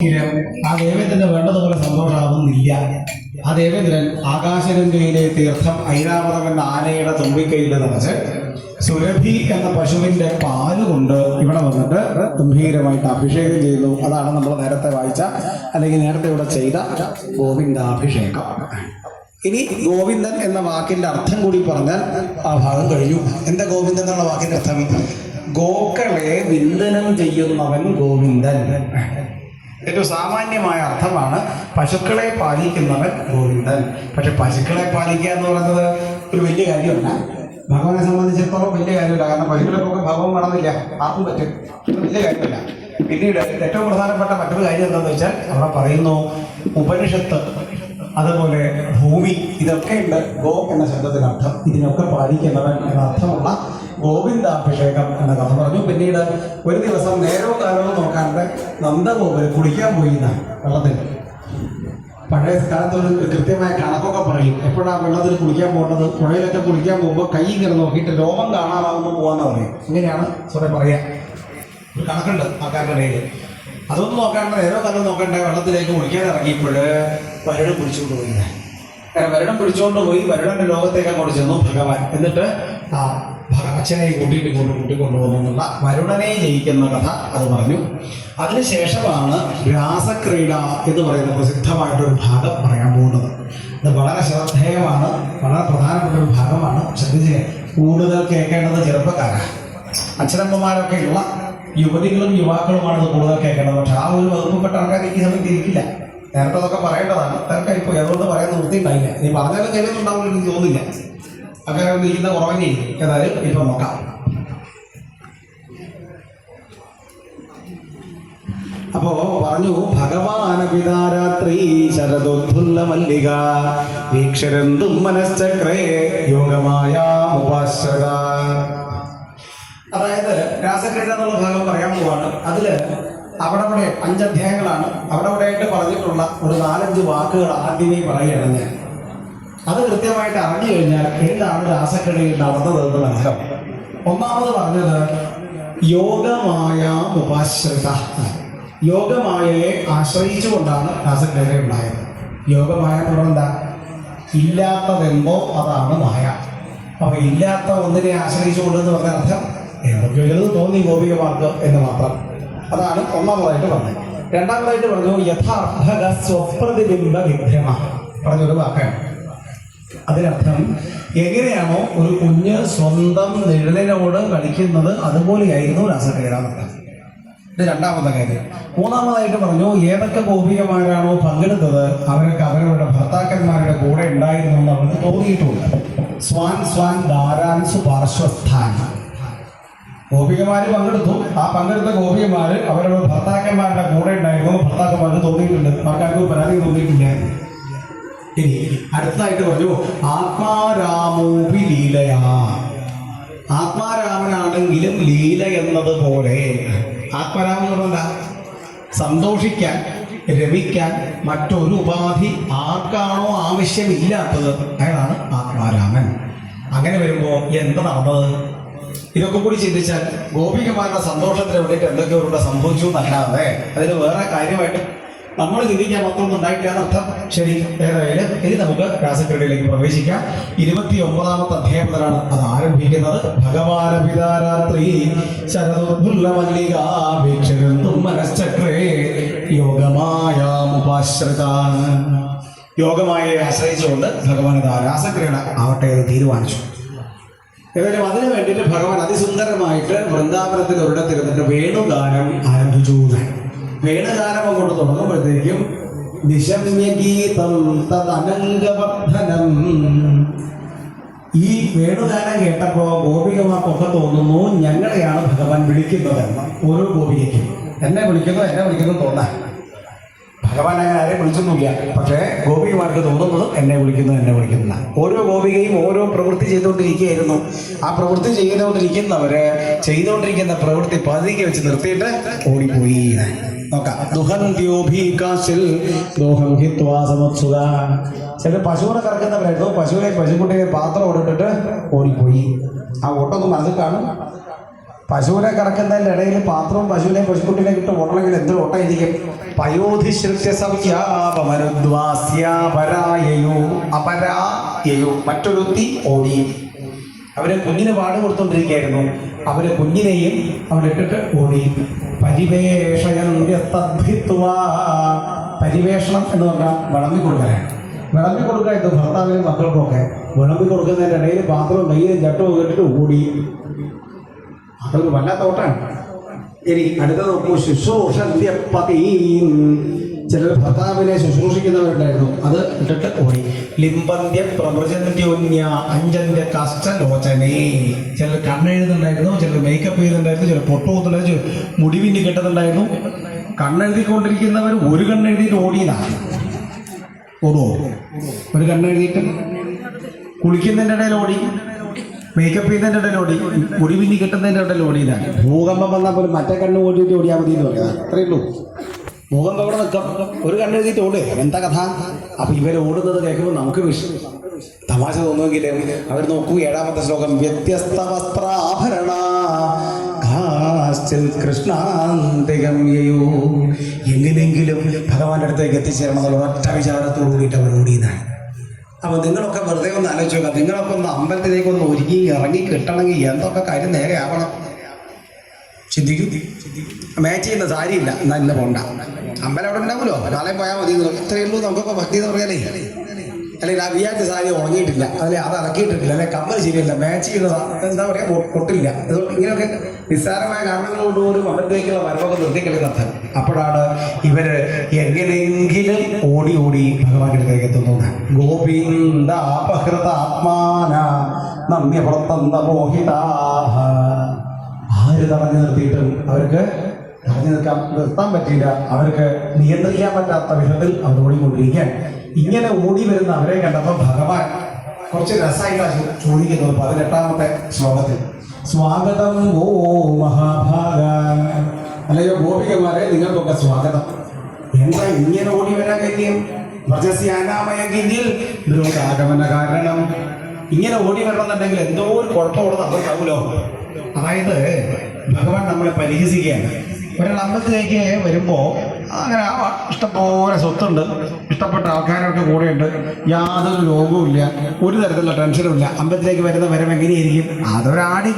ആ ദേവേന്ദ്രന് വേണ്ടതുപോലെ സന്തോഷമാകുന്നില്ല. ആ ദേവേന്ദ്രൻ ആകാശഗംഗയിലെ തീർത്ഥം ഐരാവതം എന്ന ആനയുടെ തുമ്പിക്കൈയിൽ നിറച്ച് സുരഭി എന്ന പശുവിന്റെ പാലുകൊണ്ട് ഇവിടെ വന്നിട്ട് ഗംഭീരമായിട്ട് അഭിഷേകം ചെയ്യുന്നു. അതാണ് നമ്മൾ നേരത്തെ വായിച്ച അല്ലെങ്കിൽ നേരത്തെ ഇവിടെ ചെയ്ത ഗോവിന്ദാഭിഷേകം. ഇനി ഗോവിന്ദൻ എന്ന വാക്കിന്റെ അർത്ഥം കൂടി പറഞ്ഞാൽ ആ ഭാഗം കഴിഞ്ഞു. എന്താ ഗോവിന്ദൻ എന്നുള്ള വാക്കിന്റെ അർത്ഥം? ഗോക്കളെ വിന്ദനം ചെയ്യുന്നവൻ ഗോവിന്ദൻ. ഏറ്റവും സാമാന്യമായ അർത്ഥമാണ് പശുക്കളെ പാലിക്കുന്നവൻ ഗോവിന്ദൻ. പക്ഷെ പശുക്കളെ പാലിക്കുക എന്ന് പറയുന്നത് ഒരു വലിയ കാര്യമല്ല. ഭഗവാനെ സംബന്ധിച്ചിടത്തോളം വലിയ കാര്യമില്ല. കാരണം പശുക്കളെപ്പൊക്കെ ഭഗവാൻ വേണമെന്നില്ല, ആർക്കും പറ്റും, വലിയ കാര്യമില്ല. പിന്നീട് ഏറ്റവും പ്രധാനപ്പെട്ട മറ്റൊരു കാര്യം എന്താണെന്ന് വെച്ചാൽ അവിടെ പറയുന്നു ഉപനിഷത്ത്, അതുപോലെ ഭൂമി, ഇതൊക്കെ ഉണ്ട് ഗോ എന്ന ശബ്ദത്തിനർത്ഥം. ഇതിനൊക്കെ പാലിക്കുന്നവൻ എന്ന അർത്ഥമുള്ള ഗോവിന്ദാഭിഷേകം എന്ന കഥ പറഞ്ഞു. പിന്നീട് ഒരു ദിവസം നേരവും കാലവും നോക്കാണ്ട് നന്ദഗോപുരം കുളിക്കാൻ പോയി വെള്ളത്തിൽ. പഴയ കാലത്തൊരു കൃത്യമായ കണക്കൊക്കെ പറയും. എപ്പോഴാണ് വെള്ളത്തിൽ കുളിക്കാൻ പോകുന്നത്? പുഴയിലൊക്കെ കുളിക്കാൻ പോകുമ്പോൾ കൈ ഇങ്ങനെ നോക്കിയിട്ട് രോമം കാണാനാകുമ്പോൾ പോകാന്ന് പറയും. ഇങ്ങനെയാണ് സ്വയം പറയാ. ഒരു കണക്കുണ്ട് ആൾക്കാരുടെ ഇടയിൽ. അതൊന്നും നോക്കാണ്ട് നേരോ കാലം നോക്കണ്ട വെള്ളത്തിലേക്ക് കുളിക്കാൻ ഇറങ്ങിയപ്പോൾ വരടം പിടിച്ചുകൊണ്ട് പോയി. വരടം പിടിച്ചുകൊണ്ട് പോയി വരടന്റെ ലോകത്തേക്ക് അങ്ങോട്ട് ചെന്നു ഭഗവാൻ. എന്നിട്ട് ആ അച്ഛനെ കൂട്ടിക്കൊണ്ടുപോകുന്നുള്ള വരുണനെ ജയിക്കുന്ന കഥ അത് പറഞ്ഞു. അതിനുശേഷമാണ് രാസക്രീഡ എന്ന് പറയുന്ന പ്രസിദ്ധമായിട്ടൊരു ഭാഗം പറയാൻ പോകുന്നത്. ഇത് വളരെ ശ്രദ്ധേയമാണ്, വളരെ പ്രധാനപ്പെട്ട ഒരു ഭാഗമാണ്. ശ്രദ്ധിച്ച് കൂടുതൽ കേൾക്കേണ്ടത് ചെറുപ്പക്കാരാണ്. അച്ഛനമ്മമാരൊക്കെ ഉള്ള യുവതികളും യുവാക്കളുമാണ് ഇത് കൂടുതൽ കേൾക്കേണ്ടത്. പക്ഷെ ആ ഒരു വകുപ്പപ്പെട്ട ആൾക്കാർ ഈ സമയത്ത് ഇരിക്കില്ല. നേരത്തെ അതൊക്കെ പറയേണ്ടതാണ്. തിരക്കായിപ്പോയി, അതുകൊണ്ട് പറയാൻ നിർത്തിയിട്ടുണ്ടായില്ല. നീ പറഞ്ഞാലും കേൾക്കുന്നുണ്ടാവും എനിക്ക് തോന്നുന്നില്ല. അങ്ങനെ ഇരിക്കുന്ന കുറവന്നെ. ഏതായാലും ഇപ്പൊ നോക്കാം. അപ്പോ പറഞ്ഞു, ഭഗവാന പിതാരാത്രി ശരദോദ്ഭുല്ല മല്ലിക വീക്ഷരന്തും മനശ്ചക്രേ യോഗമായ ഉപാശ്രത. അതായത് രാസക്രീഡ എന്നുള്ള ഭാഗം പറയാൻ പോവാണ്. അതില് അവിടെ 5 അധ്യായങ്ങളാണ്. അവിടെ ആയിട്ട് പറഞ്ഞിട്ടുള്ള ഒരു 4-5 വാക്കുകൾ ആദ്യമേ പറയുകയാണ് ഞാൻ. അത് കൃത്യമായിട്ട് അറിഞ്ഞു കഴിഞ്ഞാൽ എന്താണ് രാസക്രീഡയിൽ നടന്നതെന്ന് മനസ്സിലാവും. ഒന്നാമത് പറഞ്ഞത് യോഗമായ ഉപാശ്രിത. യോഗമായയെ ആശ്രയിച്ചുകൊണ്ടാണ് രാസക്രീഡ ഉണ്ടായത്. യോഗമായ എന്താ? ഇല്ലാത്തതെന്തോ അതാണ് മായ. അപ്പൊ ഇല്ലാത്ത ഒന്നിനെ ആശ്രയിച്ചുകൊണ്ടെന്ന് പറഞ്ഞ അർത്ഥം എന്തൊക്കെയോ തോന്നി ഗോപികമാർക്ക് എന്ന് മാത്രം. അതാണ് ഒന്നാമതായിട്ട് പറഞ്ഞത്. രണ്ടാമതായിട്ട് പറഞ്ഞു യഥാർത്ഥ സ്വപ്രതിബിംബ വിഭ്രമ പറഞ്ഞൊരു വാക്കാണ്. അതിനർത്ഥം എങ്ങനെയാണോ ഒരു കുഞ്ഞ് സ്വന്തം നിഴലിനോട് കളിക്കുന്നത് അതുപോലെയായിരുന്നു രാസക്രീഡ എന്നർത്ഥം. ഇത് രണ്ടാമത്തെ കാര്യം. മൂന്നാമതായിട്ട് പറഞ്ഞു ഏതൊക്കെ ഗോപികമാരാണോ പങ്കെടുത്തത് അവരൊക്കെ അവരവരുടെ ഭർത്താക്കന്മാരുടെ കൂടെ ഉണ്ടായിരുന്നു എന്ന് അവർക്ക് തോന്നിയിട്ടുണ്ട്. Swan swan ധാരാൻ സുപാർശ്വസ്ഥാൻ. ഗോപികമാര് പങ്കെടുത്തു. ആ പങ്കെടുത്ത ഗോപികമാര് അവരുടെ ഭർത്താക്കന്മാരുടെ കൂടെ ഉണ്ടായിരുന്നു. ഭർത്താക്കന്മാർക്ക് തോന്നിയിട്ടുണ്ട്, ആൾക്കാർക്ക് പരാതി തോന്നിയിട്ടില്ല. ഇനി അടുത്തതായിട്ട് പറഞ്ഞു ആത്മാരാമോപി ലീലയാ. ആത്മാരാമനാണെങ്കിലും ലീല എന്നതുപോലെ. ആത്മാരാമൻ എന്ന് പറഞ്ഞാൽ സന്തോഷിക്കാൻ, രമിക്കാൻ മറ്റൊരു ഉപാധി ആർക്കാണോ ആവശ്യമില്ലാത്തത് അയാളാണ് ആത്മാരാമൻ. അങ്ങനെ വരുമ്പോ എന്താ നടന്നത്? ഇതൊക്കെ കൂടി ചിന്തിച്ചാൽ ഗോപികമാരുടെ സന്തോഷത്തിന് വേണ്ടിയിട്ട് എന്തൊക്കെയോ ഇവിടെ സംഭവിച്ചു എന്നല്ലാതെ അതിന് വേറെ കാര്യമായിട്ട് നമ്മൾ ചിന്തിക്കാൻ മൊത്തമൊന്നും ഉണ്ടായിട്ടില്ല എന്നർത്ഥം. ശരി, ഏതായാലും ഇനി നമുക്ക് രാസക്രീഡയിലേക്ക് പ്രവേശിക്കാം. 29ാമത്തെ അധ്യായം മുതലാണ് അത് ആരംഭിക്കുന്നത്. ഭഗവാന പിതാരാത്രി ശരദോദ്ഭുല്ല മല്ലിക വീക്ഷരന്തും മനശ്ചക്രേ യോഗമായാമുപാശ്രിതാൻ. യോഗമായയെ ആശ്രയിച്ചുകൊണ്ട് ഭഗവാൻ രാസക്രീഡ ആവട്ടെ എന്ന് തീരുമാനിച്ചു. ഏതായാലും അതിനു വേണ്ടിയിട്ട് ഭഗവാൻ അതിസുന്ദരമായിട്ട് വൃന്ദാവനത്തിൽ ഒരിടത്തിരുന്നിട്ട് വേണുഗാനം ആരംഭിച്ചു. വേണുഗാനം കൊണ്ട് തുടങ്ങുമ്പോഴത്തേക്കും നിശമ്യഗീതം തദനംഗവർദ്ധനം. ഈ വേണുഗാനം കേട്ടപ്പോ ഗോപികമാർക്കൊക്കെ തോന്നുന്നു ഞങ്ങളെയാണ് ഭഗവാൻ വിളിക്കുന്നതെന്ന്. ഓരോ ഗോപികയ്ക്കും എന്നെ വിളിക്കുന്നു തോന്നാൻ. ഭഗവാൻ അങ്ങനെ ആരെയും വിളിച്ചൊന്നുമില്ല. പക്ഷേ ഗോപികമാർക്ക് തോന്നുന്നത് എന്നെ വിളിക്കുന്ന. ഓരോ ഗോപികയും ഓരോ പ്രവൃത്തി ചെയ്തുകൊണ്ടിരിക്കുകയായിരുന്നു. ആ പ്രവൃത്തി ചെയ്തുകൊണ്ടിരിക്കുന്ന പ്രവൃത്തി പതിക്കെ വെച്ച് നിർത്തിയിട്ട് ഓടിപ്പോയി. നോക്കാം. ചില പശുവിനെ കറക്കുന്നവരായിരുന്നു. പശുക്കുട്ടിയെ പാത്രം ഓടിട്ടിട്ട് ഓടിപ്പോയി. ആ ഓട്ടൊന്നും മനസ്സിൽ കാണും. പശുവിനെ കറക്കുന്നതിൻ്റെ ഇടയിൽ പാത്രവും പശുവിനെ പശുക്കുട്ടിനെ ഇട്ട് ഓടണമെങ്കിൽ എന്തൊരു ഓട്ടമായിരിക്കും. പയോധിശ്രുത്യസംഖ്യാപമനുദ്വാസ്യാപരായയോ മറ്റൊരുത്തി ഓടി. അവരെ കുഞ്ഞിന് പാട് കൊടുത്തോണ്ടിരിക്കുകയായിരുന്നു. അവരെ കുഞ്ഞിനെയും അവിടെ ഇട്ടിട്ട് ഓടി. പരിവേഷണം എന്ന് പറഞ്ഞാൽ വിളമ്പി കൊടുക്കാനാണ്. വിളമ്പി കൊടുക്കായിരുന്നു ഭർത്താവിനും മക്കൾക്കും ഒക്കെ. വിളമ്പി കൊടുക്കുന്നതിൻ്റെ ഇടയിൽ പാത്രവും കയ്യിലും ചട്ടവും കേട്ടിട്ട് ഓടി. അതൊരു വല്ലാത്ത ഓട്ടാണ്. ഇനി അടുത്ത നോക്കൂ, ശുശ്രൂഷന്ത്യപ്പതീം. ചിലർ ഭർത്താവിനെ ശുശ്രൂഷിക്കുന്നവരുണ്ടായിരുന്നു, അത് ഇട്ടിട്ട് ഓടി. ലിംബന്ത്യ പ്രവചന്ത്യോന്യ അഞ്ചന്ത്യ കഷ്ടലോചനേ. ചിലർ കണ്ണെഴുതുന്നുണ്ടായിരുന്നു, ചിലർ മേക്കപ്പ് ചെയ്തിട്ടുണ്ടായിരുന്നു, ചിലർ പൊട്ടുപോകുന്നുണ്ടായിരുന്നു, ചിലർ മുടി പിന്നി കെട്ടുന്നുണ്ടായിരുന്നു. കണ്ണെഴുതിക്കൊണ്ടിരിക്കുന്നവർ ഒരു കണ്ണെഴുതിയിട്ട് ഓടിയതാണ്. ഓടുവോ? ഒരു കണ്ണെഴുതിയിട്ട് കുളിക്കുന്നതിൻ്റെ ഇടയിൽ ഓടി, മേക്കപ്പ് ചെയ്യുന്നതിൻ്റെ ഇടയിൽ ഓടി, മുടി പിന്നി കെട്ടുന്നതിൻ്റെ ഇടയിൽ ഓടിയതാണ്. ഭൂകമ്പം വന്നാൽ പോലും മറ്റേ കണ്ണ് ഓടിയിട്ട് ഓടിയാൽ മതി എന്ന് പറയുന്നത്. അത്രയേ ഉള്ളൂ. ഭൂകമ്പം അവിടെ നിൽക്കാം, ഒരു കണ്ണെഴുതിയിട്ട് ഓടുക, എന്താ കഥ? അപ്പൊ ഇവർ ഓടുന്നത് കേൾക്കുമ്പോൾ നമുക്ക് തമാശ തോന്നുമെങ്കിലും അവർ നോക്കൂ, 7ാമത്തെ ശ്ലോകം. വ്യത്യസ്ത വസ്ത്രാഭരണ കൃഷ്ണാന്തികംയയോ. എങ്ങനെങ്കിലും ഭഗവാന്റെ അടുത്തേക്ക് എത്തിച്ചേരണം എന്നുള്ള ഒറ്റ വിചാരത്തോടു കൂടിയിട്ട് അവർ ഓടിയതാണ്. അപ്പൊ നിങ്ങളൊക്കെ വെറുതെ ഒന്ന് ആലോചിച്ച് നോക്കാം. നിങ്ങളൊക്കെ ഒന്ന് അമ്പലത്തിലേക്ക് ഒന്ന് ഒരുങ്ങി ഇറങ്ങി കിട്ടണമെങ്കിൽ എന്തൊക്കെ കാര്യം നേരെ ആവണം. ചിന്തിക്കും. മാച്ച് ചെയ്യുന്ന സാരിയില്ല, എന്നാൽ ഇന്ന് പോണ്ട. അമ്പലം അവിടെ ഉണ്ടാവുമല്ലോ, നാളെ പോയാൽ മതി. ഇത്രയേ ഉള്ളൂ നമുക്കൊക്കെ ഭക്തി എന്ന് പറഞ്ഞാലേ. അല്ലെങ്കിൽ ആ വിയാഴ്ച സാരി ഉണങ്ങിയിട്ടില്ല, അതിലെ അത് ഇറക്കിയിട്ടില്ല, അല്ലെ കമ്മൽ ശരിയല്ല, മാച്ച് ചെയ്യുന്ന എന്താ പറയുക, പൊട്ടില്ല. അതുകൊണ്ട് ഇങ്ങനെയൊക്കെ നിസ്സാരമായ കാരണങ്ങൾ കൊണ്ടുപോലും അമ്പലത്തിലേക്കുള്ള വരവൊക്കെ നിർത്തിക്കളിക്കുന്നത്. അപ്പോഴാണ് ഇവര് എങ്ങനെയെങ്കിലും ഓടി ഓടി ഭഗവാന്റെ അടുത്തേക്ക് എത്തുന്നത്. ഗോവിന്ദ അപഹൃത ആത്മാന നമ്യപ്രത്തന്ത മോഹിതാഹ. ആര് തടഞ്ഞു നിർത്തിയിട്ടും അവർക്ക് നിർത്താൻ പറ്റിയില്ല. അവർക്ക് നിയന്ത്രിക്കാൻ പറ്റാത്ത വിധത്തിൽ അവർ ഓടിക്കൊണ്ടിരിക്കാൻ. ഇങ്ങനെ ഓടി വരുന്ന അവരെ കണ്ടപ്പോൾ ഭഗവാൻ കുറച്ച് രസമായിട്ടാണ് ചോദിക്കുന്നത്. 18ാമത്തെ ശ്ലോകത്തിൽ, സ്വാഗതം ഓ മഹാഭാഗ. അല്ലയോ ഗോപികമാരെ, നിങ്ങൾക്കൊക്കെ സ്വാഗതം. എന്താ ഇങ്ങനെ ഓടി വരാൻ കഴിയും? വ്രജസ്യാനാമയെങ്കിൽ ആഗമന കാരണം. ഇങ്ങനെ ഓടി വരണമെന്നുണ്ടെങ്കിൽ എന്തോ ഒരു കുഴപ്പമുള്ളത് അവർക്കാവുമല്ലോ. അതായത് ഭഗവാൻ നമ്മളെ പരിഹസിക്കുകയാണ്. ഒരാൾ അമ്പലത്തിലേക്ക് വരുമ്പോൾ അങ്ങനെ ഇഷ്ടംപോലെ സ്വത്തുണ്ട്, ഇഷ്ടപ്പെട്ട ആൾക്കാരൊക്കെ കൂടെയുണ്ട്, യാതൊരു രോഗവും ഇല്ല, ഒരു തരത്തിലുള്ള ടെൻഷനും ഇല്ല. അമ്പലത്തിലേക്ക് വരുന്ന വരം എങ്ങനെയായിരിക്കും? അതൊരാടി